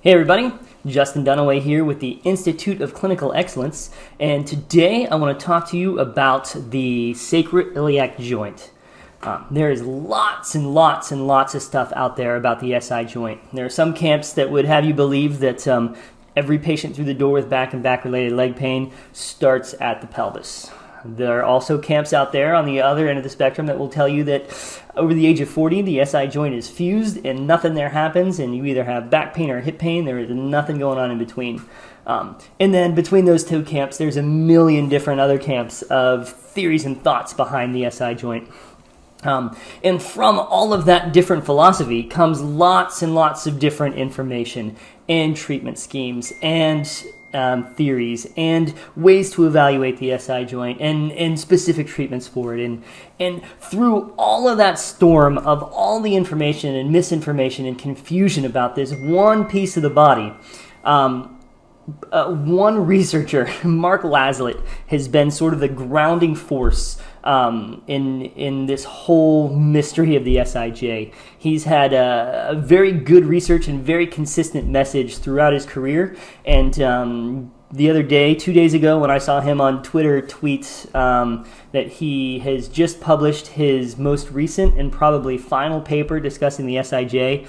Hey everybody, Justin Dunaway here with the Institute of Clinical Excellence, and today I want to talk to you about the sacroiliac joint. There is lots and lots and lots of stuff out there about the SI joint. There are some camps that would have you believe that every patient through the door with back and back-related leg pain starts at the pelvis. There are also camps out there on the other end of the spectrum that will tell you that over the age of 40, the SI joint is fused and nothing there happens, and you either have back pain or hip pain. There is nothing going on in between. And then between those two camps, there's a million different other camps of theories and thoughts behind the SI joint. And from all of that different philosophy comes lots and lots of different information and treatment schemes and theories and ways to evaluate the SI joint and specific treatments for it. And through all of that storm of all the information and misinformation and confusion about this one piece of the body, one researcher, Mark Laslett, has been sort of the grounding force in this whole mystery of the SIJ. He's had a very good research and very consistent message throughout his career, and the other day, 2 days ago, when I saw him on Twitter tweet that he has just published his most recent and probably final paper discussing the SIJ,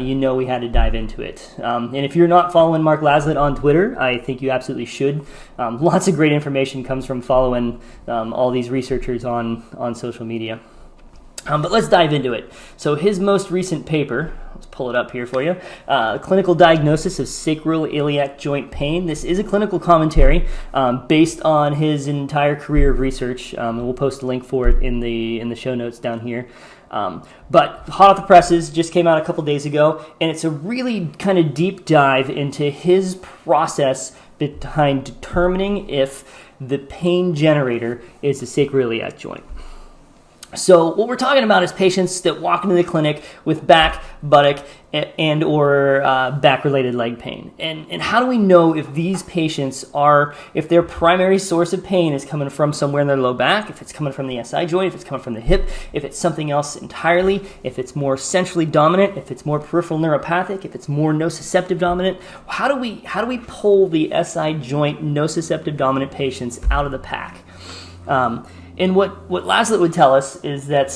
you know we had to dive into it. And if you're not following Mark Laslett on Twitter, I think you absolutely should. Lots of great information comes from following all these researchers on social media. But let's dive into it. So his most recent paper, let's pull it up here for you, Clinical Diagnosis of Sacroiliac Joint Pain. This is a clinical commentary based on his entire career of research, and we'll post a link for it in the show notes down here. But hot off the presses, just came out a couple days ago, and it's a really kind of deep dive into his process behind determining if the pain generator is the sacroiliac joint. So what we're talking about is patients that walk into the clinic with back, buttock, and or back-related leg pain. And how do we know if these patients if their primary source of pain is coming from somewhere in their low back, if it's coming from the SI joint, if it's coming from the hip, if it's something else entirely, if it's more centrally dominant, if it's more peripheral neuropathic, if it's more nociceptive dominant? How do we pull the SI joint nociceptive dominant patients out of the pack? And what Laslett would tell us is that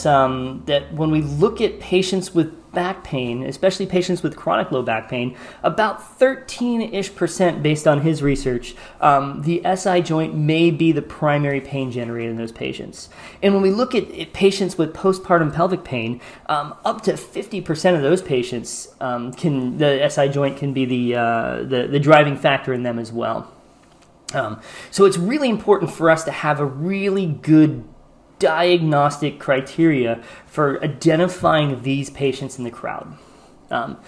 that when we look at patients with back pain, especially patients with chronic low back pain, about 13-ish% based on his research, the SI joint may be the primary pain generator in those patients. And when we look at patients with postpartum pelvic pain, up to 50% of those patients the SI joint can be the driving factor in them as well. So it's really important for us to have a really good diagnostic criteria for identifying these patients in the crowd. And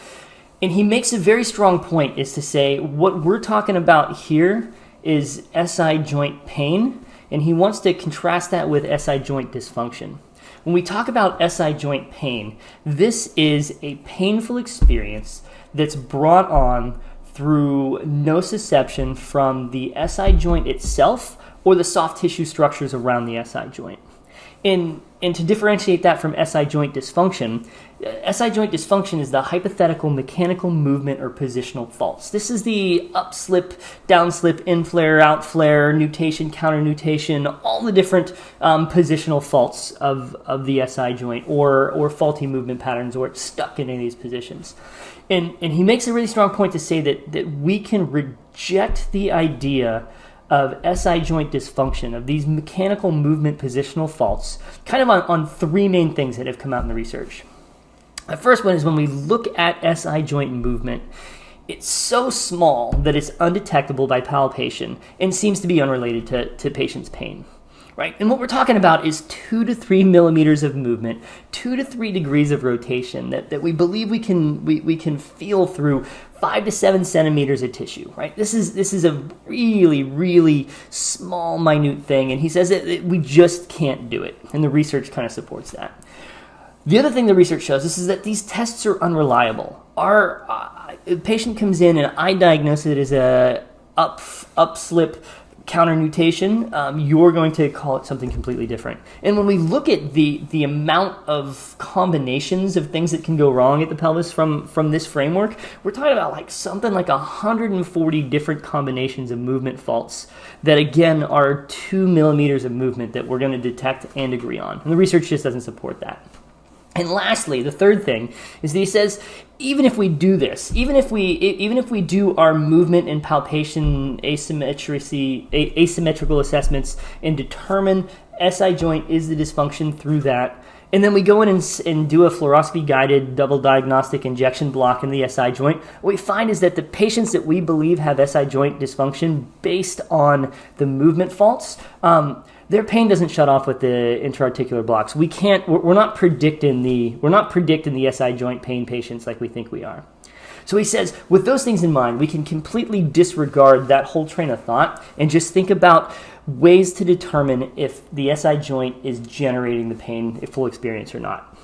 he makes a very strong point, is to say what we're talking about here is SI joint pain, and he wants to contrast that with SI joint dysfunction. When we talk about SI joint pain, this is a painful experience that's brought on through nociception from the SI joint itself or the soft tissue structures around the SI joint. And to differentiate that from SI joint dysfunction is the hypothetical mechanical movement or positional faults. This is the upslip, downslip, in-flare, out-flare, nutation, counter-nutation, all the different positional faults of the SI joint or faulty movement patterns, or it's stuck in any of these positions. And he makes a really strong point to say that we can reject the idea of SI joint dysfunction, of these mechanical movement positional faults, kind of on three main things that have come out in the research. The first one is when we look at SI joint movement, it's so small that it's undetectable by palpation and seems to be unrelated to patient's pain. Right? And what we're talking about is 2 to 3 millimeters of movement, 2 to 3 degrees of rotation that we believe we can feel through 5 to 7 centimeters of tissue. Right? This is a really, really small, minute thing, and he says that we just can't do it, and the research kind of supports that. The other thing the research shows us is that these tests are unreliable. Our patient comes in, and I diagnose it as a upslip counter nutation, you're going to call it something completely different. And when we look at the amount of combinations of things that can go wrong at the pelvis from this framework, we're talking about like something like 140 different combinations of movement faults that again are 2 millimeters of movement that we're going to detect and agree on. And the research just doesn't support that. And lastly, the third thing is that he says, even if we do this, even if we do our movement and palpation asymmetrical assessments and determine SI joint is the dysfunction through that, and then we go in and do a fluoroscopy-guided double diagnostic injection block in the SI joint, what we find is that the patients that we believe have SI joint dysfunction based on the movement faults, their pain doesn't shut off with the intra-articular blocks. We're not predicting the SI joint pain patients like we think we are. So he says, with those things in mind, we can completely disregard that whole train of thought and just think about ways to determine if the SI joint is generating the pain at full experience or not.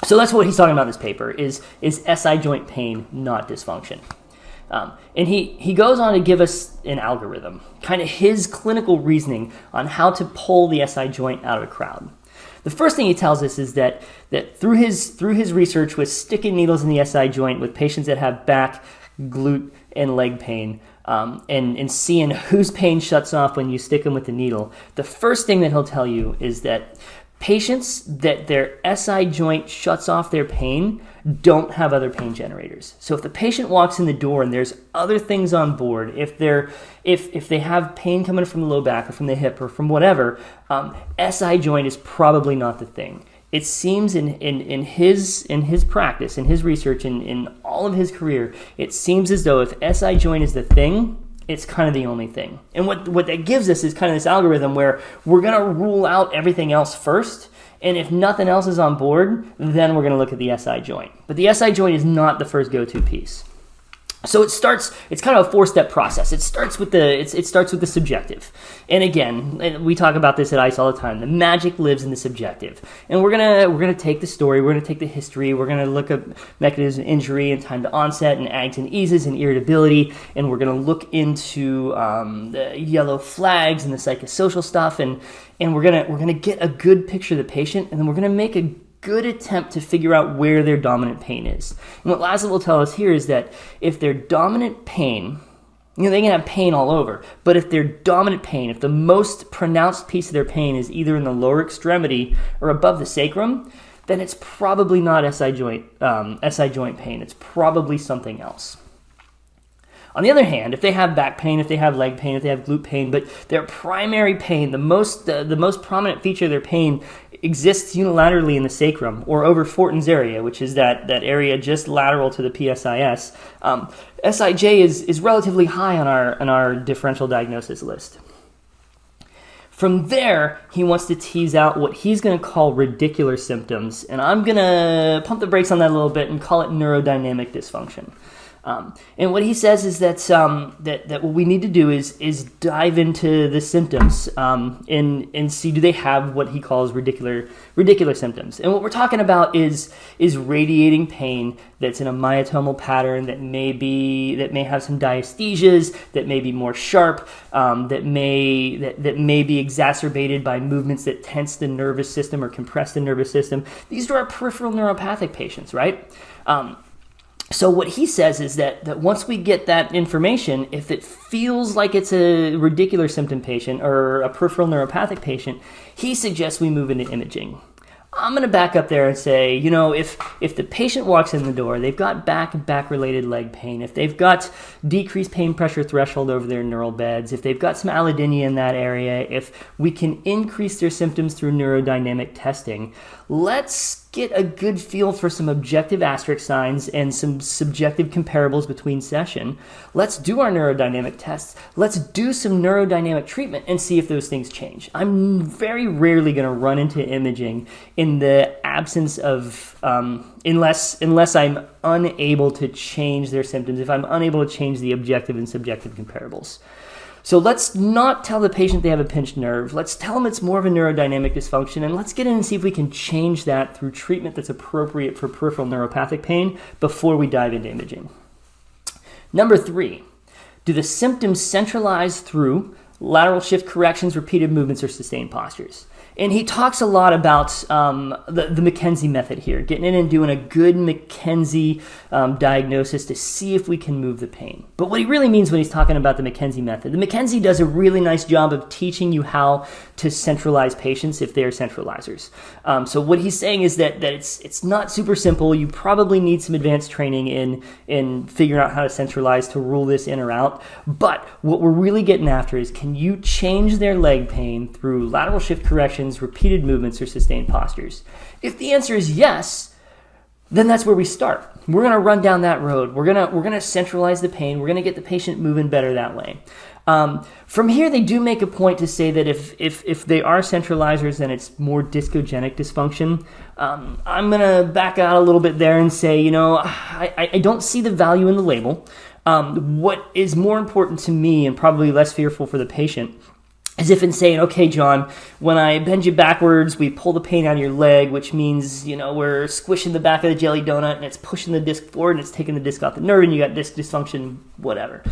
So that's what he's talking about in this paper, is SI joint pain, not dysfunction. And he goes on to give us an algorithm, kind of his clinical reasoning on how to pull the SI joint out of a crowd. The first thing he tells us is that through his research with sticking needles in the SI joint with patients that have back, glute, and leg pain, and seeing whose pain shuts off when you stick them with the needle, the first thing that he'll tell you is that patients that their SI joint shuts off their pain don't have other pain generators. So if the patient walks in the door and there's other things on board, if they have pain coming from the low back or from the hip or from whatever, SI joint is probably not the thing. It seems in his practice, in his research, in all of his career, it seems as though if SI joint is the thing, it's kind of the only thing. And what that gives us is kind of this algorithm where we're going to rule out everything else first, and if nothing else is on board, then we're going to look at the SI joint. But the SI joint is not the first go-to piece. So it's kind of a four-step process. It starts with the subjective. And again, we talk about this at ICE all the time. The magic lives in the subjective. And we're gonna take the story, we're gonna take the history, we're gonna look at mechanism of injury and time to onset and ags and eases and irritability, and we're gonna look into the yellow flags and the psychosocial stuff, and we're gonna get a good picture of the patient, and then we're gonna make a good attempt to figure out where their dominant pain is. And what Laszlo will tell us here is that if their dominant pain, they can have pain all over, but if their dominant pain, if the most pronounced piece of their pain is either in the lower extremity or above the sacrum, then it's probably not SI joint pain. It's probably something else. On the other hand, if they have back pain, if they have leg pain, if they have glute pain, but their primary pain, the most prominent feature of their pain exists unilaterally in the sacrum or over Fortin's area, which is that area just lateral to the PSIS, SIJ is relatively high on our differential diagnosis list. From there, he wants to tease out what he's going to call radicular symptoms, and I'm going to pump the brakes on that a little bit and call it neurodynamic dysfunction. And what he says is that what we need to do is dive into the symptoms and see, do they have what he calls radicular symptoms. And what we're talking about is radiating pain that's in a myotomal pattern, that may have some diaesthesias, that may be more sharp, that may be exacerbated by movements that tense the nervous system or compress the nervous system. These are our peripheral neuropathic patients, right? So what he says is that once we get that information, if it feels like it's a radicular symptom patient or a peripheral neuropathic patient, he suggests we move into imaging. I'm going to back up there and say, if the patient walks in the door, they've got back and back-related leg pain, if they've got decreased pain pressure threshold over their neural beds, if they've got some allodynia in that area, if we can increase their symptoms through neurodynamic testing, let's get a good feel for some objective asterisk signs and some subjective comparables between session. Let's do our neurodynamic tests. Let's do some neurodynamic treatment and see if those things change. I'm very rarely going to run into imaging in the absence of, unless I'm unable to change their symptoms, if I'm unable to change the objective and subjective comparables. So let's not tell the patient they have a pinched nerve. Let's tell them it's more of a neurodynamic dysfunction, and let's get in and see if we can change that through treatment that's appropriate for peripheral neuropathic pain before we dive into imaging. Number 3, do the symptoms centralize through lateral shift corrections, repeated movements, or sustained postures. And he talks a lot about the McKenzie method here, getting in and doing a good McKenzie diagnosis to see if we can move the pain. But what he really means when he's talking about the McKenzie method, the McKenzie does a really nice job of teaching you how to centralize patients if they are centralizers. So what he's saying is that it's not super simple. You probably need some advanced training in figuring out how to centralize to rule this in or out. But what we're really getting after is, can you change their leg pain through lateral shift corrections, repeated movements, or sustained postures? If the answer is yes, then that's where we start. We're going to run down that road. We're going to centralize the pain. We're going to get the patient moving better that way. From here, they do make a point to say that if they are centralizers, then it's more discogenic dysfunction. I'm going to back out a little bit there and say, I don't see the value in the label. What is more important to me, and probably less fearful for the patient, as if in saying, okay, John, when I bend you backwards, we pull the pain out of your leg, which means, we're squishing the back of the jelly donut and it's pushing the disc forward and it's taking the disc off the nerve and you got disc dysfunction, whatever.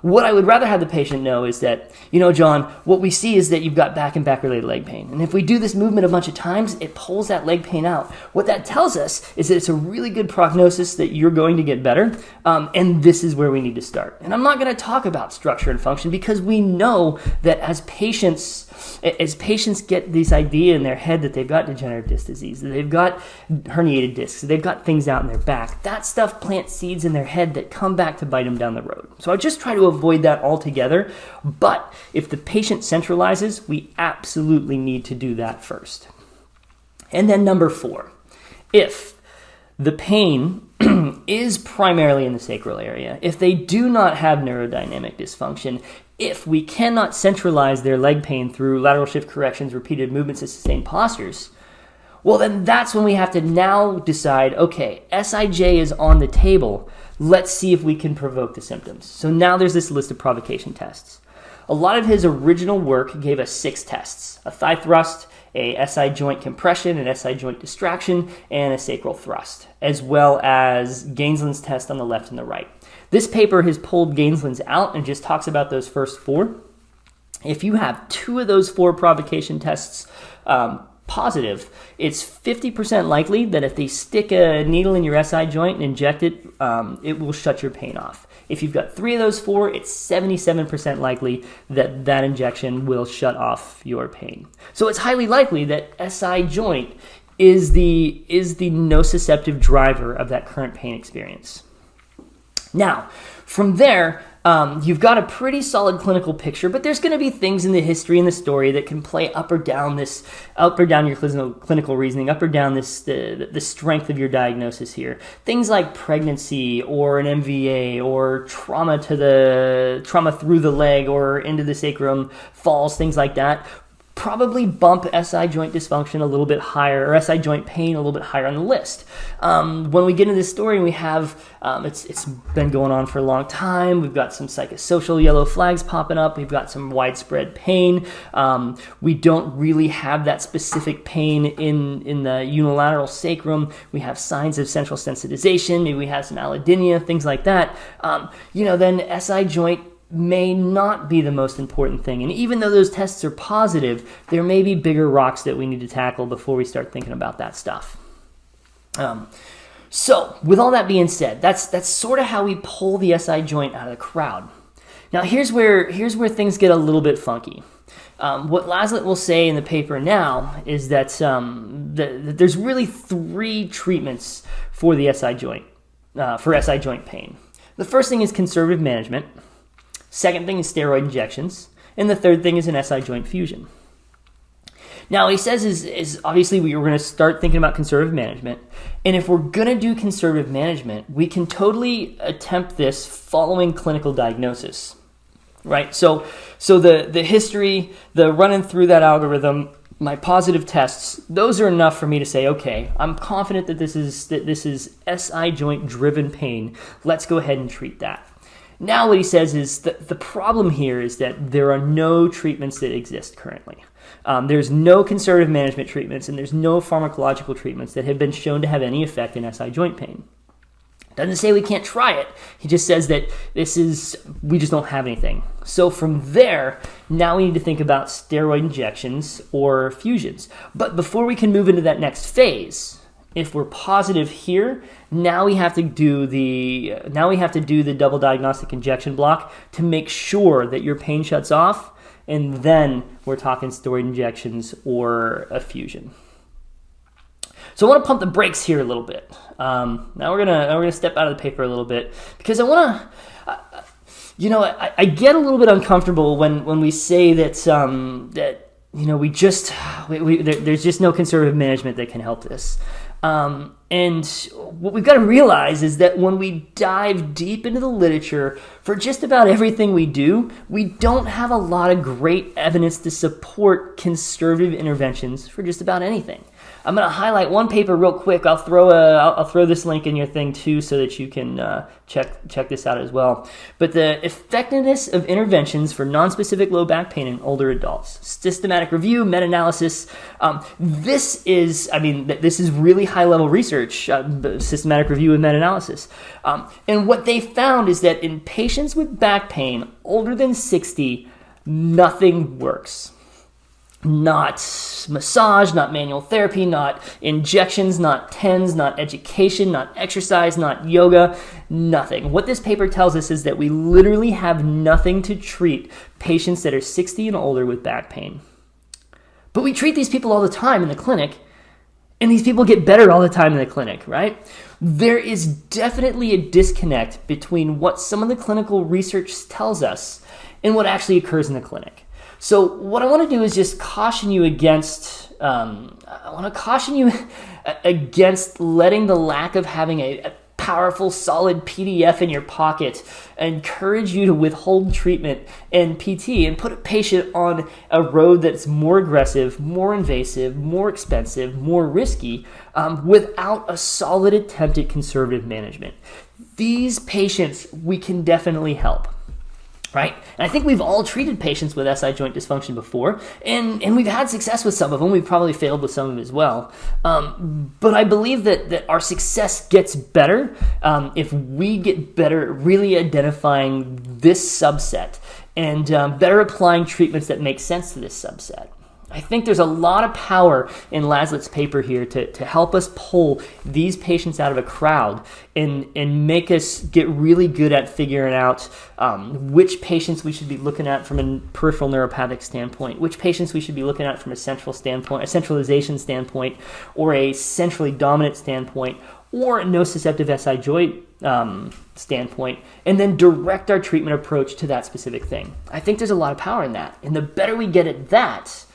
What I would rather have the patient know is that, John, what we see is that you've got back and back-related leg pain. And if we do this movement a bunch of times, it pulls that leg pain out. What that tells us is that it's a really good prognosis that you're going to get better, and this is where we need to start. And I'm not going to talk about structure and function because we know that as patients get this idea in their head that they've got degenerative disc disease, that they've got herniated discs, that they've got things out in their back, that stuff plants seeds in their head that come back to bite them down the road. So I just try to avoid that altogether. But if the patient centralizes, we absolutely need to do that first. And then number 4, if the pain is primarily in the sacral area, if they do not have neurodynamic dysfunction, if we cannot centralize their leg pain through lateral shift corrections, repeated movements, and sustained postures, well, then that's when we have to now decide, okay, SIJ is on the table. Let's see if we can provoke the symptoms. So now there's this list of provocation tests. A lot of his original work gave us 6 tests: a thigh thrust, a SI joint compression, an SI joint distraction, and a sacral thrust, as well as Gainsland's test on the left and the right. This paper has pulled Gainsland's out and just talks about those first 4. If you have 2 of those 4 provocation tests positive, it's 50% likely that if they stick a needle in your SI joint and inject it, it will shut your pain off. If you've got 3 of those 4, it's 77% likely that that injection will shut off your pain. So it's highly likely that SI joint is the nociceptive driver of that current pain experience. Now, from there, you've got a pretty solid clinical picture, but there's going to be things in the history and the story that can play up or down your clinical reasoning, up or down the strength of your diagnosis here. Things like pregnancy or an MVA or trauma through the leg or into the sacrum, falls, things like that, probably bump SI joint dysfunction a little bit higher, or SI joint pain a little bit higher on the list. When we get into this story, we have, it's been going on for a long time. We've got some psychosocial yellow flags popping up. We've got some widespread pain. We don't really have that specific pain in the unilateral sacrum. We have signs of central sensitization. Maybe we have some allodynia, things like that. Then SI joint may not be the most important thing. And even though those tests are positive, there may be bigger rocks that we need to tackle before we start thinking about that stuff. So with all that being said, that's sort of how we pull the SI joint out of the crowd. Now here's where things get a little bit funky. What Laslett will say in the paper now is that there's really 3 treatments for the SI joint, for SI joint pain. The first thing is conservative management. Second thing is steroid injections. And the third thing is an SI joint fusion. Now, what he says is obviously we're going to start thinking about conservative management. And if we're going to do conservative management, we can totally attempt this following clinical diagnosis, right? So the history, the running through that algorithm, my positive tests, those are enough for me to say, okay, I'm confident that this is SI joint driven pain. Let's go ahead and treat that. Now what he says is that the problem here is that there are no treatments that exist currently. There's no conservative management treatments and there's no pharmacological treatments that have been shown to have any effect in SI joint pain. Doesn't say we can't try it. He just says that we just don't have anything. So from there, now we need to think about steroid injections or fusions. But before we can move into that next phase, if we're positive here, now we have to do the double diagnostic injection block to make sure that your pain shuts off, and then we're talking steroid injections or a fusion. So I want to pump the brakes here a little bit. Now we're gonna step out of the paper a little bit, because I want to, I get a little bit uncomfortable when we say that there's just no conservative management that can help this. And what we've got to realize is that when we dive deep into the literature for just about everything we do, we don't have a lot of great evidence to support conservative interventions for just about anything. I'm going to highlight one paper real quick. I'll throw this link in your thing too, so that you can check this out as well. But the effectiveness of interventions for nonspecific low back pain in older adults, systematic review, meta-analysis. This is really high-level research, systematic review and meta-analysis. And what they found is that in patients with back pain older than 60, nothing works. Not massage, not manual therapy, not injections, not TENS, not education, not exercise, not yoga, nothing. What this paper tells us is that we literally have nothing to treat patients that are 60 and older with back pain. But we treat these people all the time in the clinic, and these people get better all the time in the clinic, right? There is definitely a disconnect between what some of the clinical research tells us and what actually occurs in the clinic. So what I want to do is just caution you against against letting the lack of having a powerful, solid PDF in your pocket encourage you to withhold treatment and PT and put a patient on a road that's more aggressive, more invasive, more expensive, more risky, without a solid attempt at conservative management. These patients we can definitely help. Right? And I think we've all treated patients with SI joint dysfunction before, and we've had success with some of them. We've probably failed with some of them as well. But I believe that our success gets better if we get better at really identifying this subset and better applying treatments that make sense to this subset. I think there's a lot of power in Laslet's paper here to help us pull these patients out of a crowd and make us get really good at figuring out which patients we should be looking at from a peripheral neuropathic standpoint, which patients we should be looking at from a central standpoint, a centralization standpoint, or a centrally dominant standpoint, or a nociceptive SI joint standpoint, and then direct our treatment approach to that specific thing. I think there's a lot of power in that, and the better we get at that,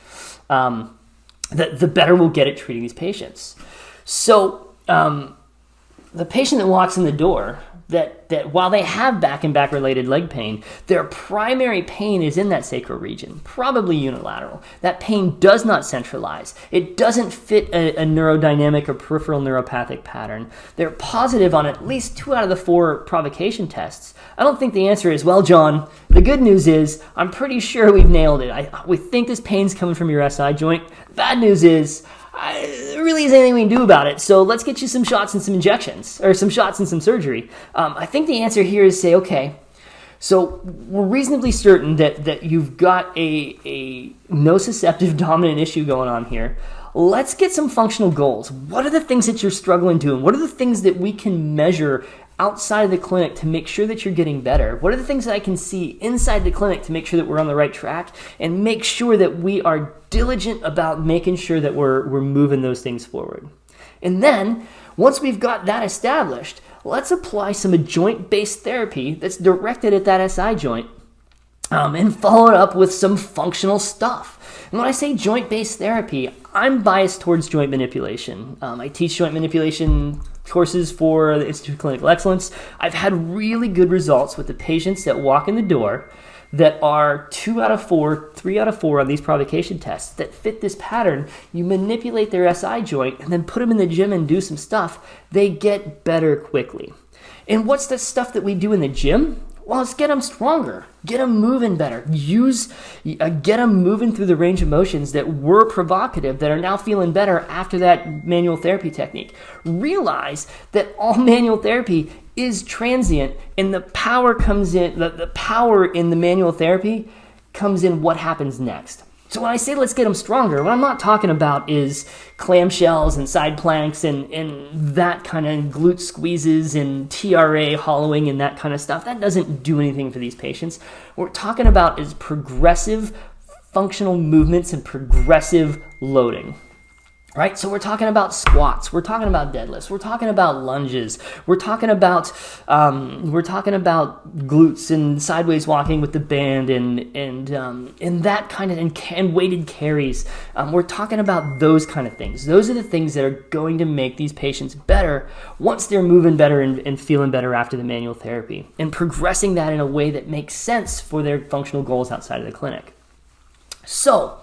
the better we'll get at treating these patients. So the patient that walks in the door, that while they have back and back-related leg pain, their primary pain is in that sacral region, probably unilateral. That pain does not centralize. It doesn't fit a neurodynamic or peripheral neuropathic pattern. They're positive on at least 2 out of the 4 provocation tests. I don't think the answer is, well, John, the good news is I'm pretty sure we've nailed it. We think this pain's coming from your SI joint. The bad news is there really isn't anything we can do about it, so let's get you some shots and some injections, or some shots and some surgery. I think the answer here is say, okay, so we're reasonably certain that you've got a nociceptive dominant issue going on here. Let's get some functional goals. What are the things that you're struggling doing? What are the things that we can measure outside of the clinic to make sure that you're getting better? What are the things that I can see inside the clinic to make sure that we're on the right track and make sure that we are diligent about making sure that we're moving those things forward? And then, once we've got that established, let's apply some joint-based therapy that's directed at that SI joint and follow it up with some functional stuff. And when I say joint-based therapy, I'm biased towards joint manipulation. I teach joint manipulation courses for the Institute of Clinical Excellence. I've had really good results with the patients that walk in the door that are 2 out of 4, 3 out of 4 on these provocation tests that fit this pattern. You manipulate their SI joint and then put them in the gym and do some stuff. They get better quickly. And what's the stuff that we do in the gym? Well, let's get them stronger, get them moving better, get them moving through the range of motions that were provocative, that are now feeling better after that manual therapy technique. Realize that all manual therapy is transient, and the power comes in, the power in the manual therapy comes in what happens next. So when I say let's get them stronger, what I'm not talking about is clamshells and side planks and that kind of glute squeezes and TRA hollowing and that kind of stuff. That doesn't do anything for these patients. What we're talking about is progressive functional movements and progressive loading. Right? So we're talking about squats, we're talking about deadlifts, we're talking about lunges, we're talking about glutes and sideways walking with the band and that kind of and weighted carries. We're talking about those kind of things. Those are the things that are going to make these patients better once they're moving better and feeling better after the manual therapy, and progressing that in a way that makes sense for their functional goals outside of the clinic. So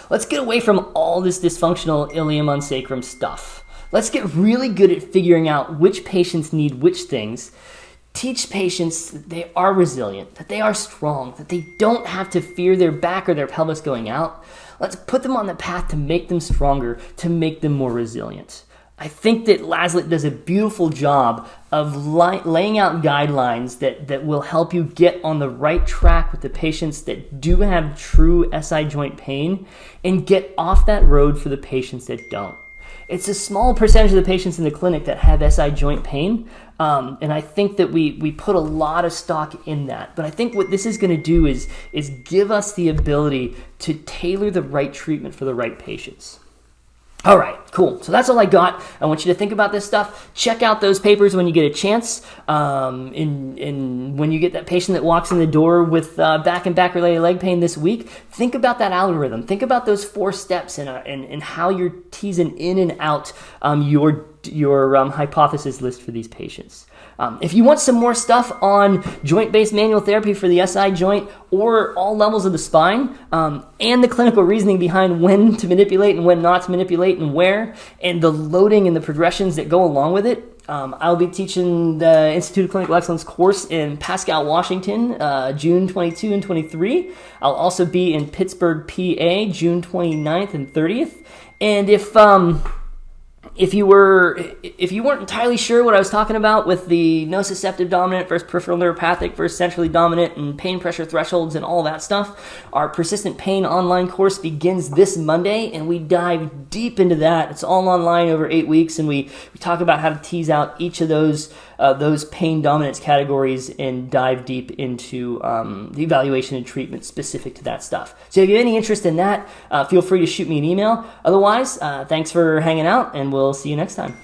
let's get away from all this dysfunctional ilium unsacrum stuff. Let's get really good at figuring out which patients need which things. Teach patients that they are resilient, that they are strong, that they don't have to fear their back or their pelvis going out. Let's put them on the path to make them stronger, to make them more resilient. I think that Laslett does a beautiful job of laying out guidelines that will help you get on the right track with the patients that do have true SI joint pain, and get off that road for the patients that don't. It's a small percentage of the patients in the clinic that have SI joint pain, and I think that we put a lot of stock in that. But I think what this is going to do is give us the ability to tailor the right treatment for the right patients. All right, cool. So that's all I got. I want you to think about this stuff. Check out those papers when you get a chance. And when you get that patient that walks in the door with back and back-related leg pain this week, think about that algorithm. Think about those 4 steps and how you're teasing in and out your hypothesis list for these patients. If you want some more stuff on joint-based manual therapy for the SI joint or all levels of the spine, and the clinical reasoning behind when to manipulate and when not to manipulate and where, and the loading and the progressions that go along with it, I'll be teaching the Institute of Clinical Excellence course in Pascal, Washington, June 22 and 23. I'll also be in Pittsburgh, PA, June 29th and 30th. And if you weren't entirely sure what I was talking about with the nociceptive dominant versus peripheral neuropathic versus centrally dominant and pain pressure thresholds and all that stuff, our persistent pain online course begins this Monday, and we dive deep into that. It's all online over 8 weeks, and we talk about how to tease out each of those pain dominance categories and dive deep into the evaluation and treatment specific to that stuff. So if you have any interest in that, feel free to shoot me an email. Otherwise, thanks for hanging out, and we'll see you next time.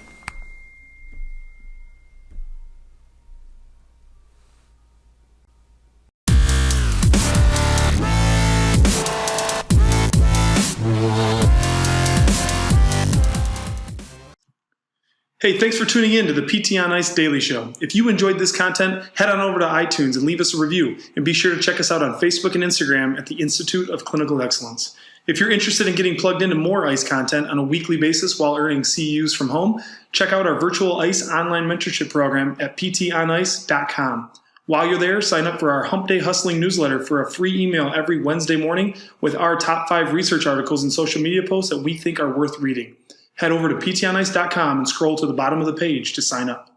Hey, thanks for tuning in to the PT on Ice Daily Show. If you enjoyed this content, head on over to iTunes and leave us a review. And be sure to check us out on Facebook and Instagram at the Institute of Clinical Excellence. If you're interested in getting plugged into more ICE content on a weekly basis while earning CEUs from home, check out our virtual ICE online mentorship program at ptonice.com. While you're there, sign up for our Hump Day Hustling newsletter for a free email every Wednesday morning with our top 5 research articles and social media posts that we think are worth reading. Head over to ptonice.com and scroll to the bottom of the page to sign up.